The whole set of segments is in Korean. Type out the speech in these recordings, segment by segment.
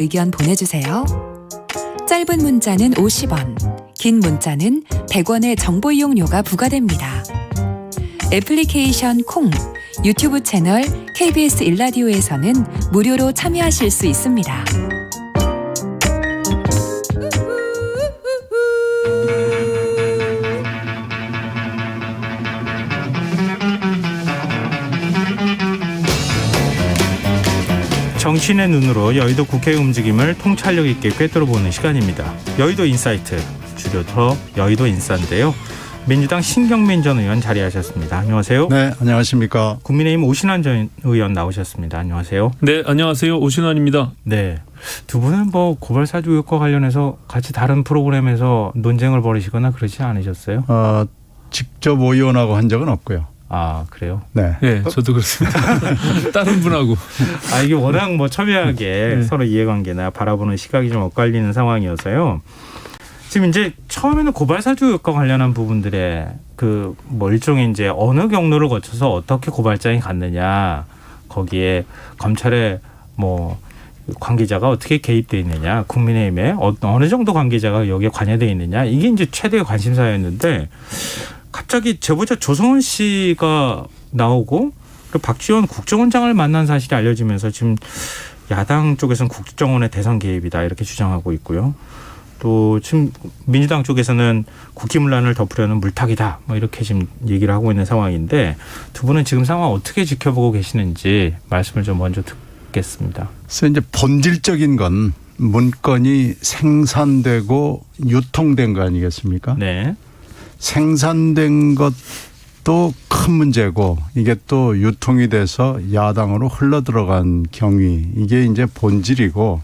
의견 보내주세요. 짧은 문자는 50원, 긴 문자는 100원의 정보 이용료가 부과됩니다. 애플리케이션 콩, 유튜브 채널 KBS 일라디오에서는 무료로 참여하실 수 있습니다. 정치인의 눈으로 여의도 국회 움직임을 통찰력 있게 꿰뚫어보는 시간입니다. 여의도 인사이트, 줄여서 여의도 인사인데요. 민주당 신경민 전 의원 자리하셨습니다. 안녕하세요. 네, 안녕하십니까. 국민의힘 오신환 전 의원 나오셨습니다. 안녕하세요. 네, 안녕하세요. 오신환입니다. 네, 두 분은 뭐 고발 사주 의혹과 관련해서 같이 다른 프로그램에서 논쟁을 벌이시거나 그러지 않으셨어요? 직접 의원하고 한 적은 없고요. 아, 그래요? 네. 네, 저도 그렇습니다. 다른 분하고. 이게 워낙 뭐 첨예하게 네. 서로 이해관계나 바라보는 시각이 좀 엇갈리는 상황이어서요. 지금 이제 처음에는 고발 사주 의혹과 관련한 부분들의 그 뭐 일종의 이제 어느 경로를 거쳐서 어떻게 고발장이 갔느냐, 거기에 검찰의 뭐 관계자가 어떻게 개입돼 있느냐, 국민의힘에 어느 정도 관계자가 여기에 관여돼 있느냐, 이게 이제 최대의 관심사였는데 갑자기 제보자 조성은 씨가 나오고 박지원 국정원장을 만난 사실이 알려지면서 지금 야당 쪽에서는 국정원의 대선 개입이다 이렇게 주장하고 있고요. 또 지금 민주당 쪽에서는 국기문란을 덮으려는 물타기다 뭐 이렇게 지금 얘기를 하고 있는 상황인데 두 분은 지금 상황 어떻게 지켜보고 계시는지 말씀을 좀 먼저 듣겠습니다. 그래서 이제 본질적인 건 문건이 생산되고 유통된 거 아니겠습니까? 네. 생산된 것도 큰 문제고 이게 또 유통이 돼서 야당으로 흘러들어간 경위, 이게 이제 본질이고,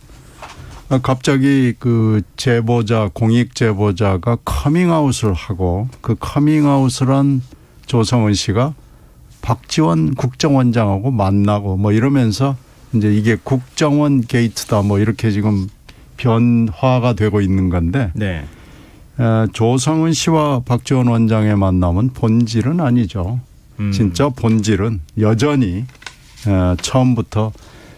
갑자기 그 제보자, 공익 제보자가 커밍아웃을 하고 그 커밍아웃을 한 조성은 씨가 박지원 국정원장하고 만나고 뭐 이러면서 이제 이게 국정원 게이트다 뭐 이렇게 지금 변화가 되고 있는 건데, 네. 조성은 씨와 박지원 원장의 만남은 본질은 아니죠. 진짜 본질은 여전히 처음부터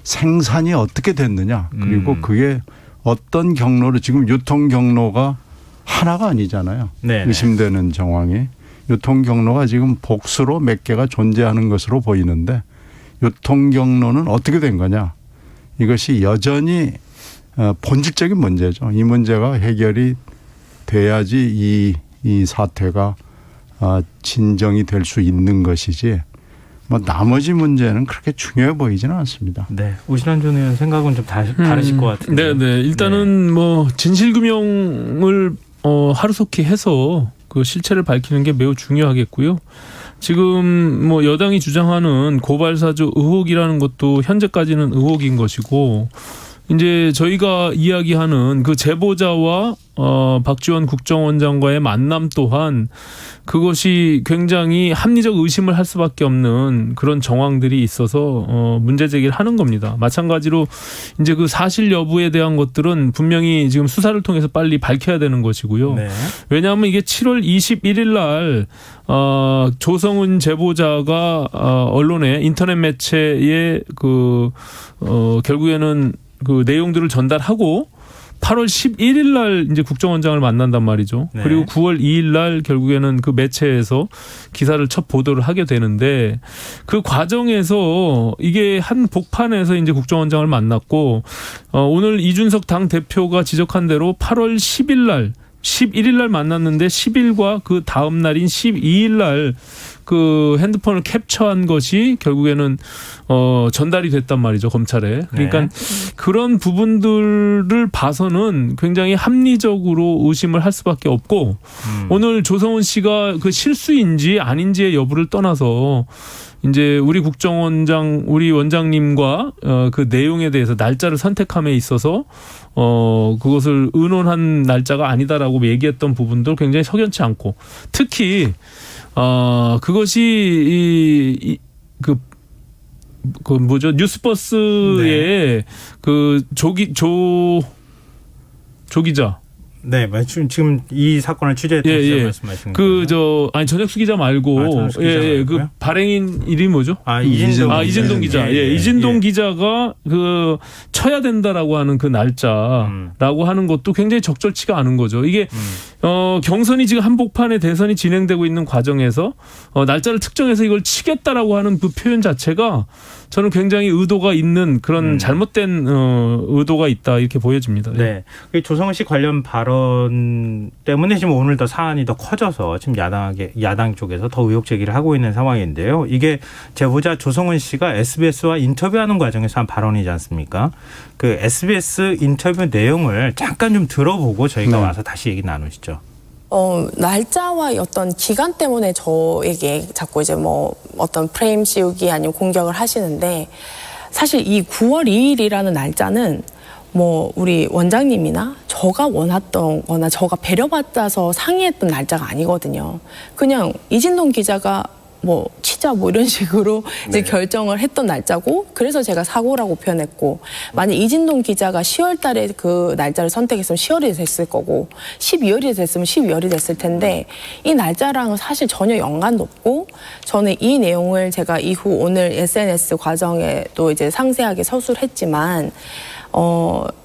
생산이 어떻게 됐느냐, 그리고 그게 어떤 경로로, 지금 유통 경로가 하나가 아니잖아요. 네네. 의심되는 정황이 유통 경로가 지금 복수로 몇 개가 존재하는 것으로 보이는데 유통 경로는 어떻게 된 거냐, 이것이 여전히 본질적인 문제죠. 이 문제가 해결이 돼야지 이 사태가 진정이 될 수 있는 것이지, 뭐 나머지 문제는 그렇게 중요해 보이지는 않습니다. 네. 오신환 전 의원 생각은 좀 다르실 것 같은데. 네. 일단은 뭐 진실규명을 하루속히 해서 그 실체를 밝히는 게 매우 중요하겠고요. 지금 뭐 여당이 주장하는 고발사주 의혹이라는 것도 현재까지는 의혹인 것이고, 이제 저희가 이야기하는 그 제보자와 박지원 국정원장과의 만남 또한 그것이 굉장히 합리적 의심을 할 수밖에 없는 그런 정황들이 있어서 문제 제기를 하는 겁니다. 마찬가지로 이제 그 사실 여부에 대한 것들은 분명히 지금 수사를 통해서 빨리 밝혀야 되는 것이고요. 네. 왜냐하면 이게 7월 21일 날 조성은 제보자가 언론에 인터넷 매체에 결국에는 그 내용들을 전달하고 8월 11일 날 이제 국정원장을 만난단 말이죠. 네. 그리고 9월 2일 날 결국에는 그 매체에서 기사를 첫 보도를 하게 되는데, 그 과정에서 이게 한 복판에서 이제 국정원장을 만났고, 오늘 이준석 당 대표가 지적한 대로 8월 10일 날 11일 날 만났는데 10일과 그 다음 날인 12일 날 그 핸드폰을 캡처한 것이 결국에는 전달이 됐단 말이죠, 검찰에. 그러니까 네. 그런 부분들을 봐서는 굉장히 합리적으로 의심을 할 수밖에 없고, 오늘 조성은 씨가 그 실수인지 아닌지의 여부를 떠나서 이제 우리 국정원장, 우리 원장님과 그 내용에 대해서 날짜를 선택함에 있어서 그것을 의논한 날짜가 아니다라고 얘기했던 부분도 굉장히 석연치 않고, 특히 그것이 그 뭐죠, 뉴스버스의 네. 그 조 기자. 네, 지금 이 사건을 취재했던 기자 말씀하시는 거죠? 전혁수 기자 말고, 전혁수 기자 그 발행인 이름이 뭐죠? 이진동 기자. 이진동 기자가 쳐야 된다라고 하는 그 날짜라고 하는 것도 굉장히 적절치가 않은 거죠. 이게, 경선이 지금 한복판에 대선이 진행되고 있는 과정에서, 날짜를 특정해서 이걸 치겠다라고 하는 그 표현 자체가 저는 굉장히 의도가 있는 그런 잘못된 의도가 있다 이렇게 보여집니다. 네, 조성은 씨 관련 발언 때문에 지금 오늘 더 사안이 더 커져서 지금 야당 쪽에서 더 의혹 제기를 하고 있는 상황인데요. 이게 제보자 조성은 씨가 SBS와 인터뷰하는 과정에서 한 발언이지 않습니까? 그 SBS 인터뷰 내용을 잠깐 좀 들어보고 저희가 와서 다시 얘기 나누시죠. 날짜와 어떤 기간 때문에 저에게 자꾸 이제 뭐 어떤 프레임 씌우기 아니면 공격을 하시는데 사실 이 9월 2일이라는 날짜는 뭐 우리 원장님이나 저가 원했던 거나 저가 배려받아서 상의했던 날짜가 아니거든요. 그냥 이진동 기자가 뭐 치자 뭐 이런 식으로 이제 결정을 했던 날짜고 그래서 제가 사고라고 표현했고 만약 이진동 기자가 10월 달에 그 날짜를 선택했으면 10월이 됐을 거고 12월이 됐으면 12월이 됐을 텐데 이 날짜랑은 사실 전혀 연관도 없고 저는 이 내용을 제가 이후 오늘 SNS 과정에도 이제 상세하게 서술을 했지만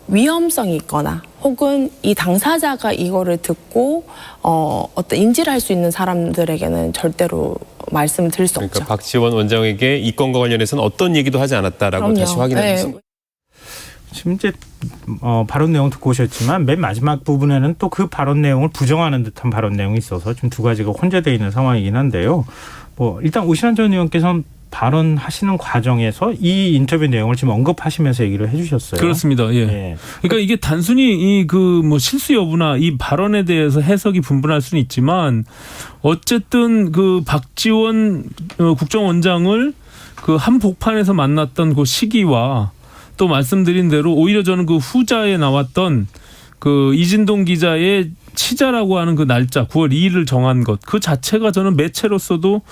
위험성이 있거나 혹은 이 당사자가 이거를 듣고 어떤 인지를 할 수 있는 사람들에게는 절대로 말씀을 드릴 수 그러니까 없죠. 박지원 원장에게 이 건과 관련해서는 어떤 얘기도 하지 않았다라고 그럼요. 다시 확인하셨습니다. 네. 지금 이제 발언 내용 듣고 오셨지만 맨 마지막 부분에는 또 그 발언 내용을 부정하는 듯한 발언 내용이 있어서 지금 두 가지가 혼재되어 있는 상황이긴 한데요. 뭐 일단 오신환 전 의원께서는 발언하시는 과정에서 이 인터뷰 내용을 지금 언급하시면서 얘기를 해주셨어요. 그렇습니다. 예. 그러니까 이게 단순히 뭐 실수 여부나 이 발언에 대해서 해석이 분분할 수는 있지만 어쨌든 그 박지원 국정원장을 그 한복판에서 만났던 그 시기와 또 말씀드린 대로 오히려 저는 그 후자에 나왔던 그 이진동 기자의 치자라고 하는 그 날짜 9월 2일을 정한 것 그 자체가 저는 매체로서도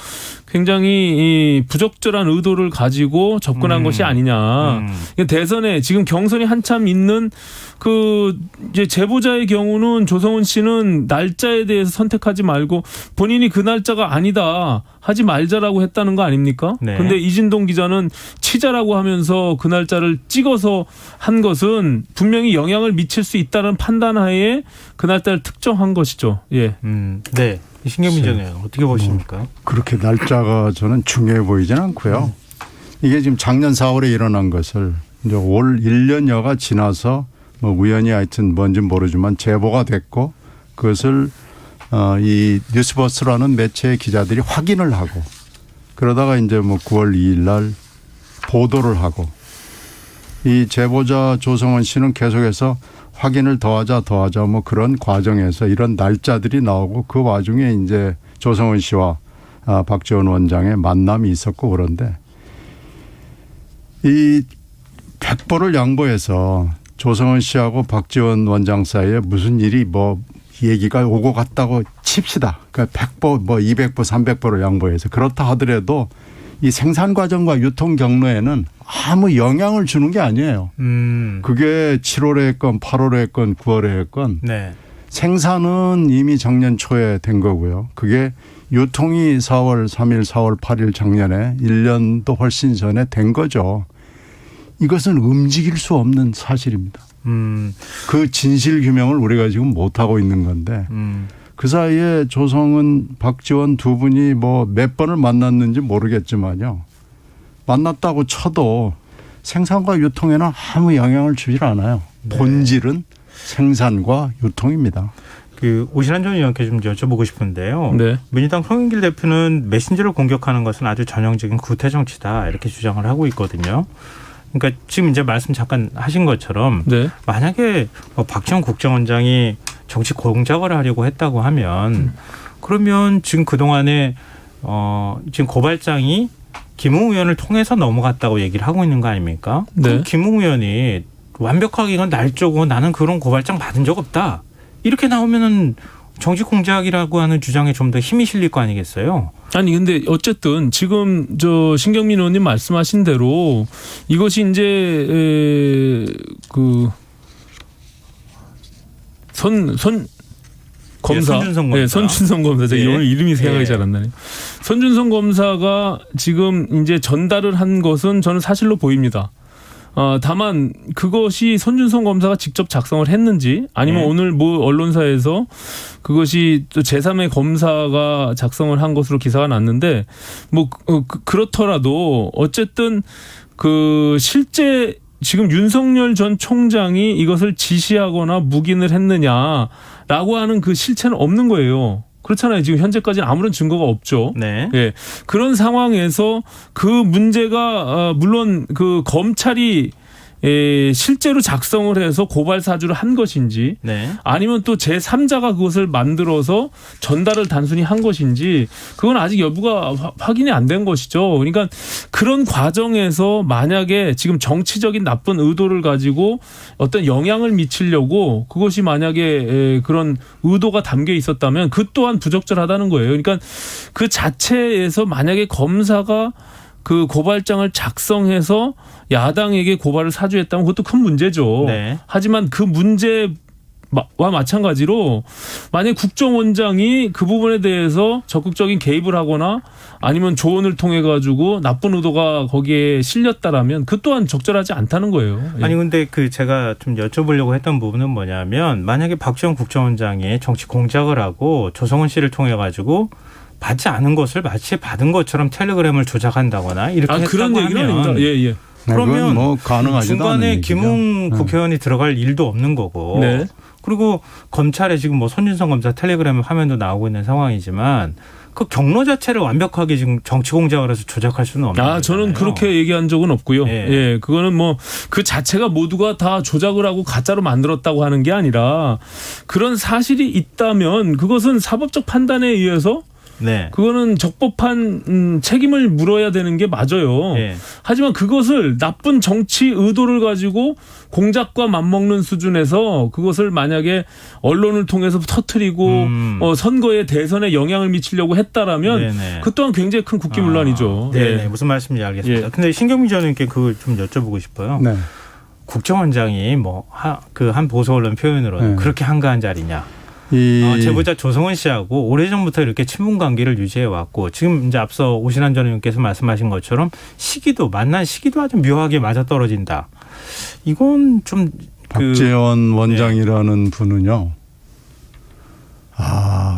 굉장히 부적절한 의도를 가지고 접근한 것이 아니냐. 대선에 지금 경선이 한참 있는 그 이제 제보자의 경우는 조성은 씨는 날짜에 대해서 선택하지 말고 본인이 그 날짜가 아니다 하지 말자라고 했다는 거 아닙니까? 네. 근데 이진동 기자는 치자라고 하면서 그 날짜를 찍어서 한 것은 분명히 영향을 미칠 수 있다는 판단하에 그 날짜를 특정한 것이죠. 예. 네. 신경민 전 의원 어떻게 보십니까? 그렇게 날짜가 저는 중요해 보이진 않고요. 이게 지금 작년 4월에 일어난 것을 이제 올 1년여가 지나서 뭐 우연히 하여튼 뭔지 모르지만 제보가 됐고 그것을 이 뉴스버스라는 매체의 기자들이 확인을 하고 그러다가 이제 뭐 9월 2일 날 보도를 하고 이 제보자 조성은 씨는 계속해서 확인을 더하자 뭐 그런 과정에서 이런 날짜들이 나오고 그 와중에 이제 조성은 씨와 박지원 원장의 만남이 있었고 그런데 이 100보를 양보해서 조성은 씨하고 박지원 원장 사이에 무슨 일이 뭐 얘기가 오고 갔다고 칩시다. 그러니까 100보, 뭐 200보, 300보를 양보해서 그렇다 하더라도 이 생산 과정과 유통 경로에는 아무 영향을 주는 게 아니에요. 그게 7월에 했건 8월에 했건 9월에 했건 네. 생산은 이미 작년 초에 된 거고요. 그게 유통이 4월 3일, 4월 8일 작년에 1년도 훨씬 전에 된 거죠. 이것은 움직일 수 없는 사실입니다. 그 진실 규명을 우리가 지금 못하고 있는 건데 그 사이에 조성은 박지원 두 분이 뭐 몇 번을 만났는지 모르겠지만요. 만났다고 쳐도 생산과 유통에는 아무 영향을 주질 않아요. 네. 본질은 생산과 유통입니다. 그 오신환 전 의원께 좀 여쭤보고 싶은데요. 네. 민주당 송영길 대표는 메신저를 공격하는 것은 아주 전형적인 구태 정치다 이렇게 주장을 하고 있거든요. 그러니까 지금 이제 말씀 잠깐 하신 것처럼 네. 만약에 박지원 국정원장이 정치 공작을 하려고 했다고 하면 그러면 지금 그동안에 지금 고발장이 김웅 의원을 통해서 넘어갔다고 얘기를 하고 있는 거 아닙니까? 네. 그럼 김웅 의원이 완벽하게 이건 날 쪼고 나는 그런 고발장 받은 적 없다. 이렇게 나오면은 정치 공작이라고 하는 주장에 좀 더 힘이 실릴 거 아니겠어요? 아니 근데 어쨌든 지금 저 신경민 의원님 말씀하신 대로 이것이 이제 그 검사, 손준성 검사. 네, 손준성 검사. 제가 예. 오늘 이름이 생각이 예. 잘 안 나네요. 손준성 검사가 지금 이제 전달을 한 것은 저는 사실로 보입니다. 다만 그것이 손준성 검사가 직접 작성을 했는지 아니면 네. 오늘 뭐 언론사에서 그것이 또 제3의 검사가 작성을 한 것으로 기사가 났는데 뭐 그렇더라도 어쨌든 그 실제 지금 윤석열 전 총장이 이것을 지시하거나 묵인을 했느냐라고 하는 그 실체는 없는 거예요. 그렇잖아요. 지금 현재까지는 아무런 증거가 없죠. 네. 예. 그런 상황에서 그 문제가 물론 그 검찰이 실제로 작성을 해서 고발 사주를 한 것인지 네. 아니면 또 제3자가 그것을 만들어서 전달을 단순히 한 것인지 그건 아직 여부가 확인이 안 된 것이죠. 그러니까 그런 과정에서 만약에 지금 정치적인 나쁜 의도를 가지고 어떤 영향을 미치려고 그것이 만약에 그런 의도가 담겨 있었다면 그 또한 부적절하다는 거예요. 그러니까 그 자체에서 만약에 검사가 그 고발장을 작성해서 야당에게 고발을 사주했다면 그것도 큰 문제죠. 네. 하지만 그 문제와 마찬가지로 만약 국정원장이 그 부분에 대해서 적극적인 개입을 하거나 아니면 조언을 통해 가지고 나쁜 의도가 거기에 실렸다라면 그 또한 적절하지 않다는 거예요. 예. 아니 근데 그 제가 좀 여쭤보려고 했던 부분은 뭐냐면 만약에 박지원 국정원장이 정치 공작을 하고 조성은 씨를 통해 가지고 받지 않은 것을 마치 받은 것처럼 텔레그램을 조작한다거나 이렇게 했다고 그런 얘기는 하면 아닙니다. 예, 예. 그러면 그건 뭐 가능하지도 중간에 않은 얘기죠. 김웅 국회의원이 들어갈 일도 없는 거고 네. 그리고 검찰에 지금 뭐 손준성 검사 텔레그램 화면도 나오고 있는 상황이지만 그 경로 자체를 완벽하게 지금 정치 공작을 해서 조작할 수는 없는 거잖아요. 저는 그렇게 얘기한 적은 없고요. 예. 예, 그거는 뭐 그 자체가 모두가 다 조작을 하고 가짜로 만들었다고 하는 게 아니라 그런 사실이 있다면 그것은 사법적 판단에 의해서 네. 그거는 적법한 책임을 물어야 되는 게 맞아요. 예. 하지만 그것을 나쁜 정치 의도를 가지고 공작과 맞먹는 수준에서 그것을 만약에 언론을 통해서 터뜨리고 선거에 대선에 영향을 미치려고 했다라면 네네. 그 또한 굉장히 큰 국기문란이죠. 네, 예. 무슨 말씀인지 알겠습니다. 예. 근데 신경민 전원님께 그걸 좀 여쭤보고 싶어요. 네. 국정원장이 뭐 한 보수 언론 표현으로는 네. 그렇게 한가한 자리냐? 제보자 조성은 씨하고 오래전부터 이렇게 친분 관계를 유지해 왔고 지금 이제 앞서 오신환 전 의원께서 말씀하신 것처럼 만난 시기도 아주 묘하게 맞아떨어진다. 이건 좀 박재원 원장이라는 분은요.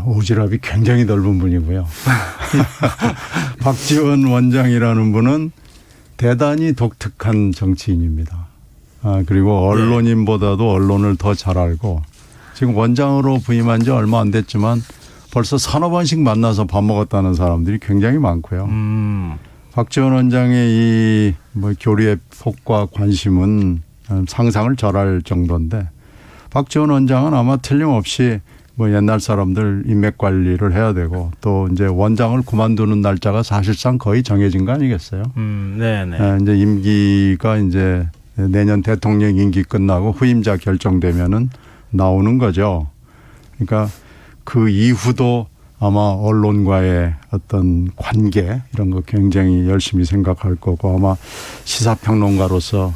오지랖이 굉장히 넓은 분이고요. 박지원 원장이라는 분은 대단히 독특한 정치인입니다. 그리고 언론인보다도 언론을 더 잘 알고 지금 원장으로 부임한 지 얼마 안 됐지만 벌써 서너 번씩 만나서 밥 먹었다는 사람들이 굉장히 많고요. 박지원 원장의 이 교류의 폭과 관심은 상상을 절할 정도인데 박지원 원장은 아마 틀림없이 옛날 사람들 인맥 관리를 해야 되고 또 이제 원장을 그만두는 날짜가 사실상 거의 정해진 거 아니겠어요? 네네. 이제 임기가 이제 내년 대통령 임기 끝나고 후임자 결정되면은 나오는 거죠. 그러니까 그 이후도 아마 언론과의 어떤 관계 이런 거 굉장히 열심히 생각할 거고 아마 시사평론가로서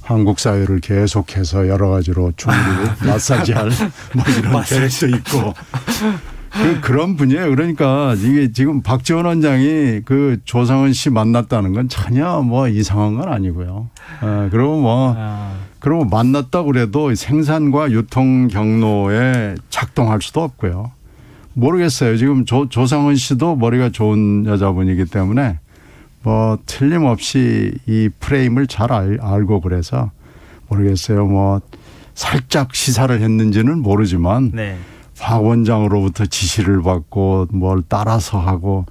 한국 사회를 계속해서 여러 가지로 충분히 마사지할 이런 계획도 있고 그런 분이에요. 그러니까 이게 지금 박지원 원장이 그 조성은 씨 만났다는 건 전혀 이상한 건 아니고요. 그리고 만났다 그래도 생산과 유통 경로에 작동할 수도 없고요. 모르겠어요. 지금 조성은 씨도 머리가 좋은 여자분이기 때문에 틀림없이 이 프레임을 잘 알고 그래서 모르겠어요. 살짝 시사를 했는지는 모르지만 네. 박 원장으로부터 지시를 받고 뭘 따라서 하고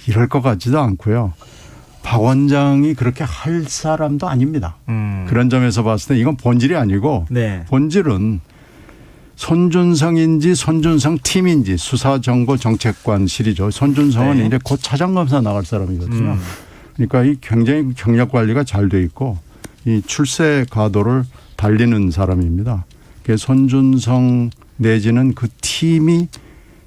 이럴 것 같지도 않고요. 박 원장이 그렇게 할 사람도 아닙니다. 그런 점에서 봤을 때 이건 본질이 아니고 네. 본질은 손준성인지 손준성 팀인지 수사정보정책관실이죠. 손준성은 네. 이제 곧 차장검사 나갈 사람이거든요. 그러니까 이 굉장히 경력 관리가 잘 돼 있고 이 출세 가도를 달리는 사람입니다. 그래서 손준성 내지는 그 팀이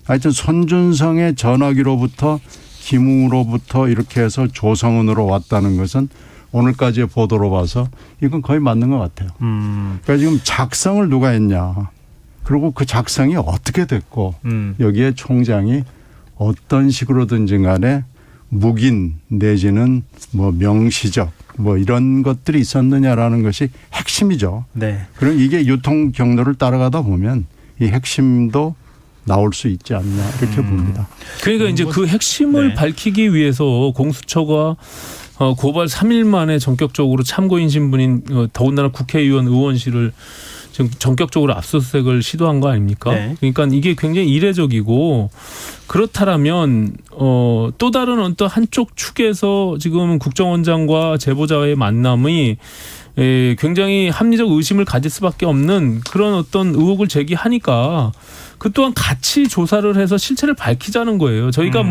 하여튼 손준성의 전화기로부터 김웅으로부터 이렇게 해서 조성은으로 왔다는 것은 오늘까지의 보도로 봐서 이건 거의 맞는 것 같아요. 그러니까 지금 작성을 누가 했냐. 그리고 그 작성이 어떻게 됐고 여기에 총장이 어떤 식으로든지 간에 묵인 내지는 뭐 명시적 뭐 이런 것들이 있었느냐라는 것이 핵심이죠. 네. 그럼 이게 유통 경로를 따라가다 보면 이 핵심도 나올 수 있지 않나 이렇게 봅니다. 그러니까 이제 그 핵심을 네. 밝히기 위해서 공수처가 고발 3일 만에 전격적으로 참고인 신분인 더군다나 국회의원 의원실을 지금 전격적으로 압수수색을 시도한 거 아닙니까? 네. 그러니까 이게 굉장히 이례적이고 그렇다라면 또 다른 어떤 한쪽 축에서 지금 국정원장과 제보자의 만남이 굉장히 합리적 의심을 가질 수밖에 없는 그런 어떤 의혹을 제기하니까 그 또한 같이 조사를 해서 실체를 밝히자는 거예요. 저희가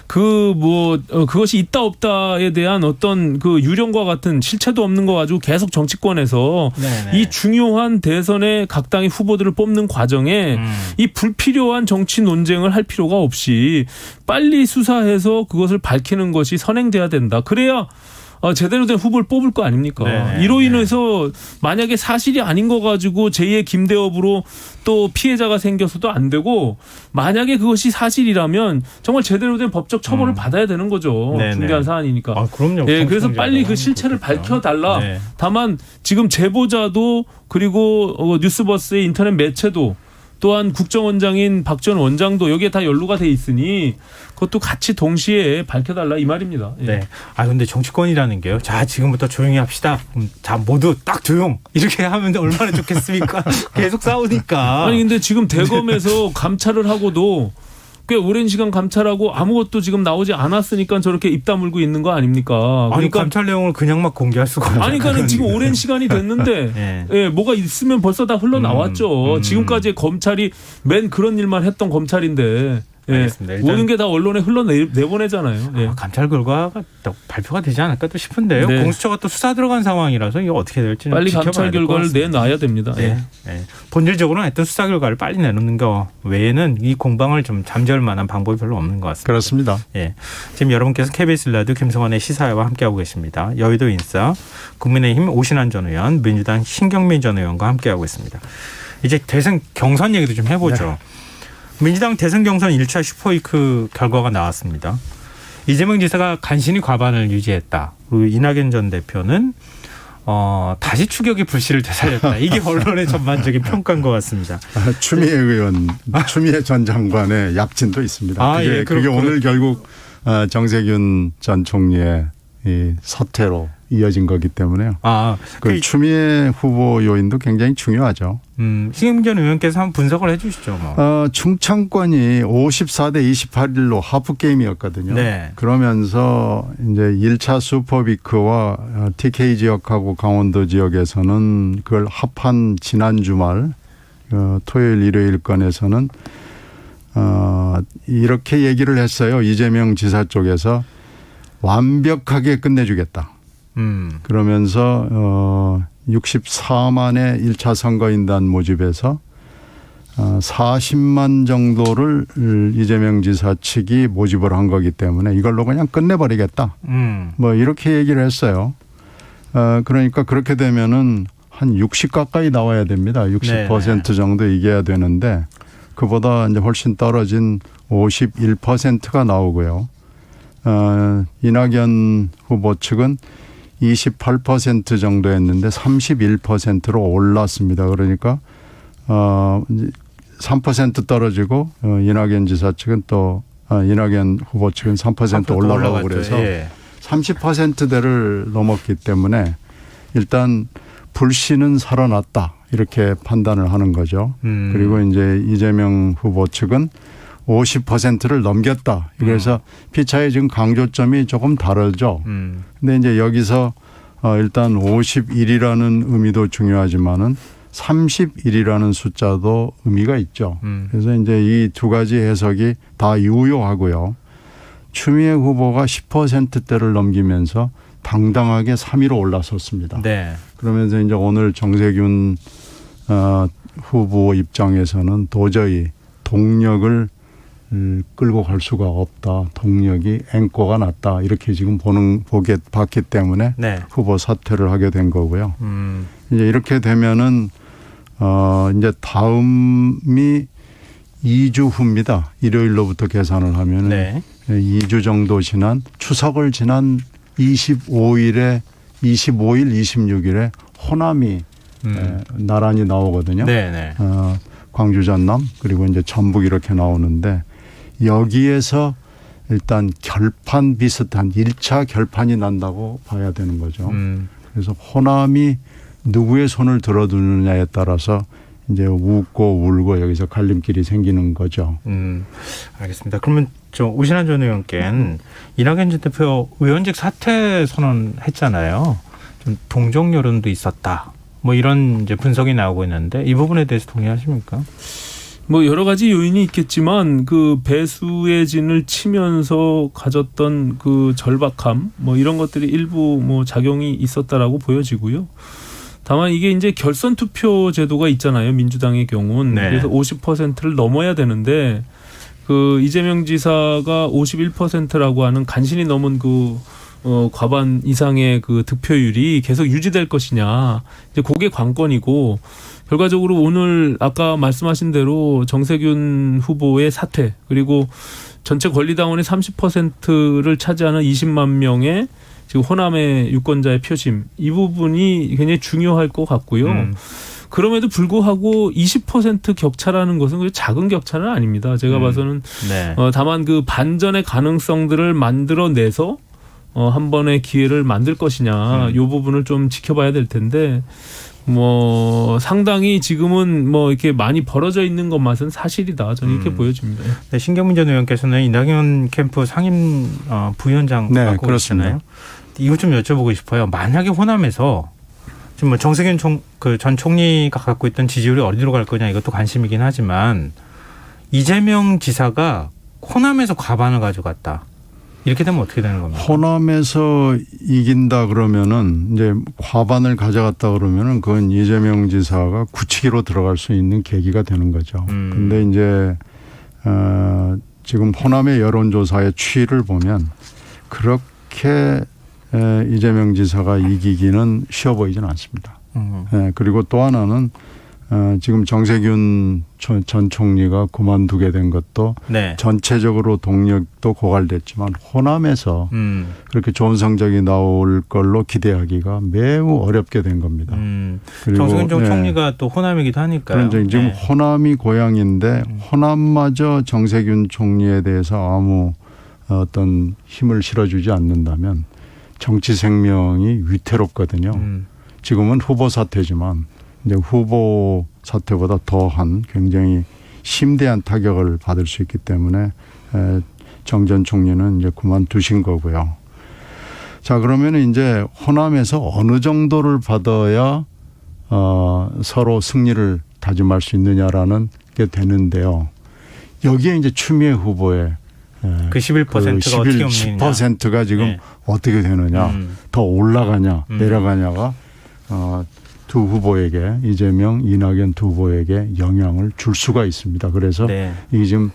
그것이 있다 없다에 대한 어떤 그 유령과 같은 실체도 없는 거 가지고 계속 정치권에서 네네. 이 중요한 대선의 각 당의 후보들을 뽑는 과정에 이 불필요한 정치 논쟁을 할 필요가 없이 빨리 수사해서 그것을 밝히는 것이 선행돼야 된다. 그래야 제대로 된 후보를 뽑을 거 아닙니까? 네네. 이로 인해서 만약에 사실이 아닌 거 가지고 제2의 김대업으로 또 피해자가 생겨서도 안 되고 만약에 그것이 사실이라면 정말 제대로 된 법적 처벌을 받아야 되는 거죠. 네네. 중대한 사안이니까. 아, 그럼요. 예, 그래서 총장이 빨리 그 하면 실체를 좋겠죠. 밝혀달라. 네. 다만 지금 제보자도 그리고 뉴스버스의 인터넷 매체도 또한 국정원장인 박 전 원장도 여기에 다 연루가 돼 있으니 그것도 같이 동시에 밝혀달라 이 말입니다. 예. 네. 아 근데 정치권이라는 게요. 자 지금부터 조용히 합시다. 자 모두 딱 조용. 이렇게 하면 얼마나 좋겠습니까? 계속 싸우니까. 아니 근데 지금 대검에서 감찰을 하고도 꽤 오랜 시간 감찰하고 아무것도 지금 나오지 않았으니까 저렇게 입 다물고 있는 거 아닙니까? 아니 그러니까 감찰 내용을 그냥 막 공개할 수가 없잖아요. 아니 그러니까 지금 오랜 시간이 됐는데 네. 예, 뭐가 있으면 벌써 다 흘러나왔죠. 지금까지 검찰이 맨 그런 일만 했던 검찰인데 예, 알겠습니다. 일단 모든 게 다 언론에 흘러내보내잖아요. 예. 감찰 결과가 또 발표가 되지 않을까 또 싶은데요. 네. 공수처가 또 수사 들어간 상황이라서 이거 어떻게 될지는 빨리 지켜봐야 감찰 될것 결과를 같습니다. 내놔야 됩니다. 네. 예. 네. 본질적으로는 하여튼 수사 결과를 빨리 내놓는 거 외에는 이 공방을 좀 잠재울 만한 방법이 별로 없는 것 같습니다. 그렇습니다. 예. 지금 여러분께서 KBS 라디오 김성환의 시사회와 함께하고 계십니다. 여의도 인싸, 국민의힘 오신환 전 의원, 민주당 신경민 전 의원과 함께하고 있습니다. 이제 대선 경선 얘기도 좀 해보죠. 네. 민주당 대선 경선 1차 슈퍼위크 결과가 나왔습니다. 이재명 지사가 간신히 과반을 유지했다. 그리고 이낙연 전 대표는 다시 추격의 불씨를 되살렸다. 이게 언론의 전반적인 평가인 것 같습니다. 추미애 의원, 추미애 전 장관의 약진도 있습니다. 아, 그게, 예, 그게 오늘 결국 정세균 전 총리의 이 사퇴로 이어진 거기 때문에요. 그 추미애 후보 요인도 굉장히 중요하죠. 신경민 의원께서 한번 분석을 해주시죠. 뭐. 충청권이 54대 28일로 하프 게임이었거든요. 네. 그러면서 이제 1차 슈퍼비크와 TK 지역하고 강원도 지역에서는 그걸 합한 지난 주말 토요일 일요일권에서는 이렇게 얘기를 했어요. 이재명 지사 쪽에서 완벽하게 끝내주겠다. 그러면서 64만의 1차 선거인단 모집에서 40만 정도를 이재명 지사 측이 모집을 한 거기 때문에 이걸로 그냥 끝내버리겠다. 뭐 이렇게 얘기를 했어요. 그러니까 그렇게 되면은 한 60 가까이 나와야 됩니다. 60% 정도 이겨야 되는데 그보다 이제 훨씬 떨어진 51%가 나오고요. 이낙연 후보 측은 28% 정도 했는데 31%로 올랐습니다. 그러니까 3% 떨어지고 이낙연 지사 측은 또 이낙연 후보 측은 3% 올라가고 그래서 30%대를 넘었기 때문에 일단 불씨는 살아났다 이렇게 판단을 하는 거죠. 그리고 이제 이재명 후보 측은 50%를 넘겼다. 그래서 피차의 지금 강조점이 조금 다르죠. 근데 이제 여기서 일단 51이라는 의미도 중요하지만은 31이라는 숫자도 의미가 있죠. 그래서 이제 이 두 가지 해석이 다 유효하고요. 추미애 후보가 10%대를 넘기면서 당당하게 3위로 올라섰습니다. 네. 그러면서 이제 오늘 정세균 후보 입장에서는 도저히 동력을 끌고 갈 수가 없다. 동력이 앵꼬가 났다. 이렇게 지금 봤기 때문에 네. 후보 사퇴를 하게 된 거고요. 이제 이렇게 되면은 이제 다음이 2주 후입니다. 일요일로부터 계산을 하면 네. 2주 정도 지난 추석을 지난 25일, 26일에 호남이 나란히 나오거든요. 네네. 광주, 전남 그리고 이제 전북 이렇게 나오는데 여기에서 일단 결판 비슷한 1차 결판이 난다고 봐야 되는 거죠. 그래서 호남이 누구의 손을 들어두느냐에 따라서 이제 웃고 울고 여기서 갈림길이 생기는 거죠. 알겠습니다. 그러면 저 오신환 전 의원께는 이낙연 전 대표 의원직 사퇴 선언했잖아요. 좀 동정 여론도 있었다. 뭐 이런 이제 분석이 나오고 있는데 이 부분에 대해서 동의하십니까? 뭐 여러 가지 요인이 있겠지만 그 배수의 진을 치면서 가졌던 그 절박함 뭐 이런 것들이 일부 뭐 작용이 있었다라고 보여지고요. 다만 이게 이제 결선 투표 제도가 있잖아요. 민주당의 경우는. 네. 그래서 50%를 넘어야 되는데 그 이재명 지사가 51%라고 하는 간신히 넘은 그 과반 이상의 그 득표율이 계속 유지될 것이냐. 이제 그게 관건이고 결과적으로 오늘 아까 말씀하신 대로 정세균 후보의 사퇴 그리고 전체 권리당원의 30%를 차지하는 20만 명의 지금 호남의 유권자의 표심 이 부분이 굉장히 중요할 것 같고요. 그럼에도 불구하고 20% 격차라는 것은 작은 격차는 아닙니다. 제가 봐서는 네. 다만 그 반전의 가능성들을 만들어내서 한 번의 기회를 만들 것이냐 이 부분을 좀 지켜봐야 될 텐데 뭐 상당히 지금은 뭐 이렇게 많이 벌어져 있는 것만은 사실이다. 저는 이렇게 보여집니다. 네, 신경민 전 의원께서는 이낙연 캠프 상임 부위원장 네, 맡고 그렇습니다. 계시잖아요. 이거 좀 여쭤보고 싶어요. 만약에 호남에서 지금 뭐 정세균 전 총리가 갖고 있던 지지율이 어디로 갈 거냐 이것도 관심이긴 하지만 이재명 지사가 호남에서 과반을 가져갔다. 이렇게 되면 어떻게 되는 겁니까? 호남에서 이긴다 그러면은 이제 과반을 가져갔다 그러면은 그건 이재명 지사가 굳히기로 들어갈 수 있는 계기가 되는 거죠. 근데 이제 지금 호남의 여론조사의 추이를 보면 그렇게 이재명 지사가 이기기는 쉬워 보이지는 않습니다. 그리고 또 하나는 지금 정세균 전 총리가 그만두게 된 것도 네. 전체적으로 동력도 고갈됐지만 호남에서 그렇게 좋은 성적이 나올 걸로 기대하기가 매우 어렵게 된 겁니다. 그리고 정세균 전 총리가 또 호남이기도 하니까요. 그런 지금 네. 호남이 고향인데 호남마저 정세균 총리에 대해서 아무 어떤 힘을 실어주지 않는다면 정치 생명이 위태롭거든요. 지금은 후보 사퇴지만 이제 후보 사퇴보다 더한 굉장히 심대한 타격을 받을 수 있기 때문에 정 전 총리는 이제 그만두신 거고요. 자, 그러면 이제 호남에서 어느 정도를 받아야 서로 승리를 다짐할 수 있느냐라는 게 되는데요. 여기에 이제 추미애 후보의 그 11%가 어떻게 없느냐. 10%가 지금 네. 어떻게 되느냐, 더 올라가냐, 내려가냐가 두 후보에게 이재명, 이낙연 두 후보에게 영향을 줄 수가 있습니다. 그래서 네. 이게 지금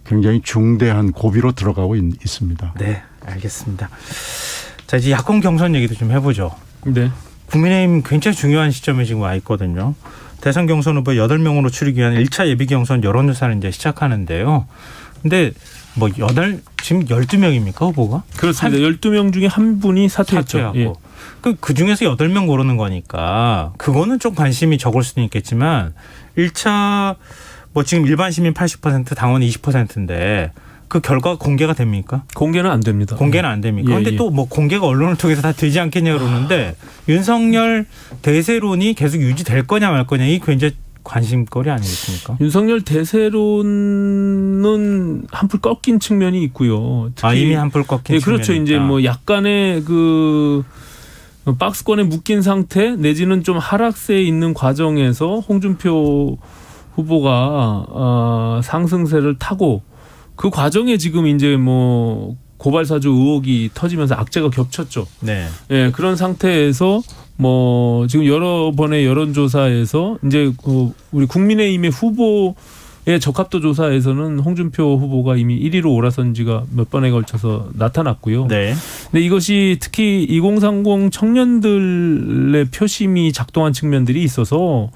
굉장히 중대한 고비로 들어가고 있습니다. 네, 알겠습니다. 자, 이제 야권 경선 얘기도 좀 해보죠. 네. 국민의힘 굉장히 중요한 시점에 지금 와 있거든요. 대선 경선 후보 8명으로 추리기 위한 1차 예비 경선 여론조사를 이제 시작하는데요. 근데 뭐 지금 12명입니까 후보가? 그렇습니다. 12명 중에 한 분이 사퇴했죠. 사퇴하고. 예. 그 중에서 8명 고르는 거니까 그거는 좀 관심이 적을 수는 있겠지만 1차 뭐 지금 일반 시민 80% 당원 20%인데 그 결과가 공개가 됩니까? 공개는 안 됩니다. 공개는 안 됩니까? 예, 그런데 예. 또 뭐 공개가 언론을 통해서 다 되지 않겠냐 그러는데 윤석열 대세론이 계속 유지될 거냐 말 거냐 이게 굉장히 관심거리 아니겠습니까? 윤석열 대세론은 한풀 꺾인 측면이 있고요. 특히 이미 한풀 꺾인 예, 그렇죠. 측면이 이제 있다. 뭐 약간의 그 박스권에 묶인 상태 내지는 좀 하락세에 있는 과정에서 홍준표 후보가 상승세를 타고 그 과정에 지금 이제 뭐 고발사주 의혹이 터지면서 악재가 겹쳤죠. 네. 예, 그런 상태에서 뭐 지금 여러 번의 여론조사에서 이제 우리 국민의힘의 후보의 적합도 조사에서는 홍준표 후보가 이미 1위로 올라선 지가 몇 번에 걸쳐서 나타났고요. 네. 근데 이것이 특히 2030 청년들의 표심이 작동한 측면들이 있어서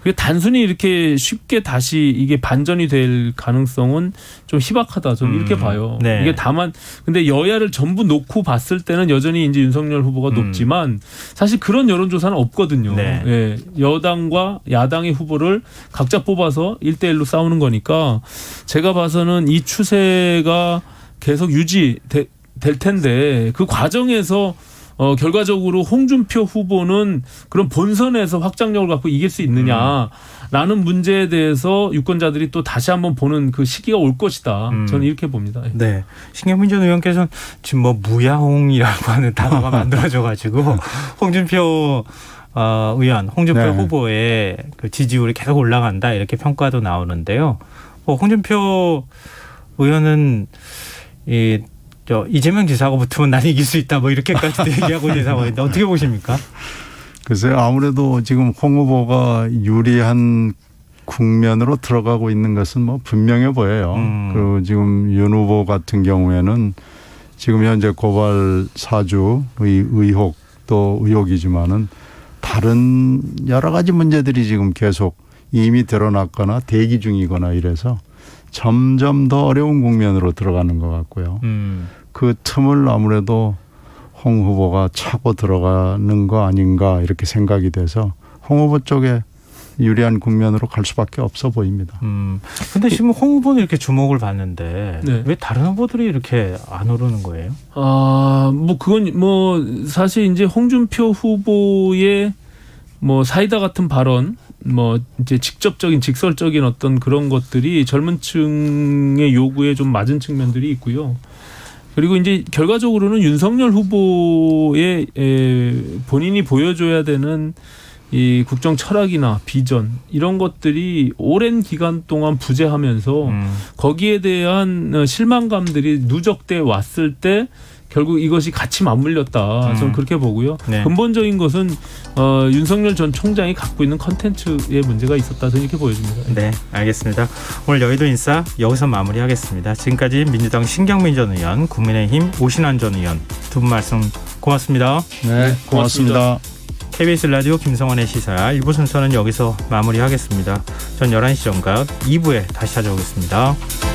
그게 단순히 이렇게 쉽게 다시 이게 반전이 될 가능성은 좀 희박하다. 저는 이렇게 봐요. 네. 이게 다만 근데 여야를 전부 놓고 봤을 때는 여전히 이제 윤석열 후보가 높지만 사실 그런 여론조사는 없거든요. 네. 예, 여당과 야당의 후보를 각자 뽑아서 1대1로 싸우는 거니까 제가 봐서는 이 추세가 계속 유지될 텐데 그 과정에서 결과적으로 홍준표 후보는 그런 본선에서 확장력을 갖고 이길 수 있느냐라는 문제에 대해서 유권자들이 또 다시 한번 보는 그 시기가 올 것이다. 저는 이렇게 봅니다. 네. 신경민 전 의원께서는 지금 뭐 무야홍이라고 하는 단어가 만들어져가지고 홍준표 의원, 홍준표 네. 후보의 그 지지율이 계속 올라간다 이렇게 평가도 나오는데요. 홍준표 의원은 이재명 지사하고 붙으면 난 이길 수 있다 뭐 이렇게까지도 얘기하고 있는 상황인데 어떻게 보십니까? 글쎄요. 아무래도 지금 홍 후보가 유리한 국면으로 들어가고 있는 것은 뭐 분명해 보여요. 그리고 지금 윤 후보 같은 경우에는 지금 현재 고발 사주의 의혹 또 의혹이지만은 다른 여러 가지 문제들이 지금 계속 이미 드러났거나 대기 중이거나 이래서 점점 더 어려운 국면으로 들어가는 것 같고요. 그 틈을 아무래도 홍 후보가 차고 들어가는 거 아닌가 이렇게 생각이 돼서 홍 후보 쪽에 유리한 국면으로 갈 수밖에 없어 보입니다. 근데 지금 홍 후보는 이렇게 주목을 받는데 네. 왜 다른 후보들이 이렇게 안 오르는 거예요? 뭐 그건 뭐 사실 이제 홍준표 후보의 뭐 사이다 같은 발언, 뭐 이제 직설적인 어떤 그런 것들이 젊은 층의 요구에 좀 맞은 측면들이 있고요. 그리고 이제 결과적으로는 윤석열 후보의 본인이 보여줘야 되는 이 국정 철학이나 비전 이런 것들이 오랜 기간 동안 부재하면서 거기에 대한 실망감들이 누적돼 왔을 때 결국 이것이 같이 맞물렸다. 저는 그렇게 보고요. 네. 근본적인 것은 윤석열 전 총장이 갖고 있는 컨텐츠에 문제가 있었다. 저는 이렇게 보여집니다. 네, 알겠습니다. 오늘 여의도 인싸 여기서 마무리하겠습니다. 지금까지 민주당 신경민 전 의원, 국민의힘 오신환 전 의원 두 분 말씀 고맙습니다. 네, 고맙습니다. KBS 라디오 김성환의 시사 1부 순서는 여기서 마무리하겠습니다. 전 11시 정각 2부에 다시 찾아오겠습니다.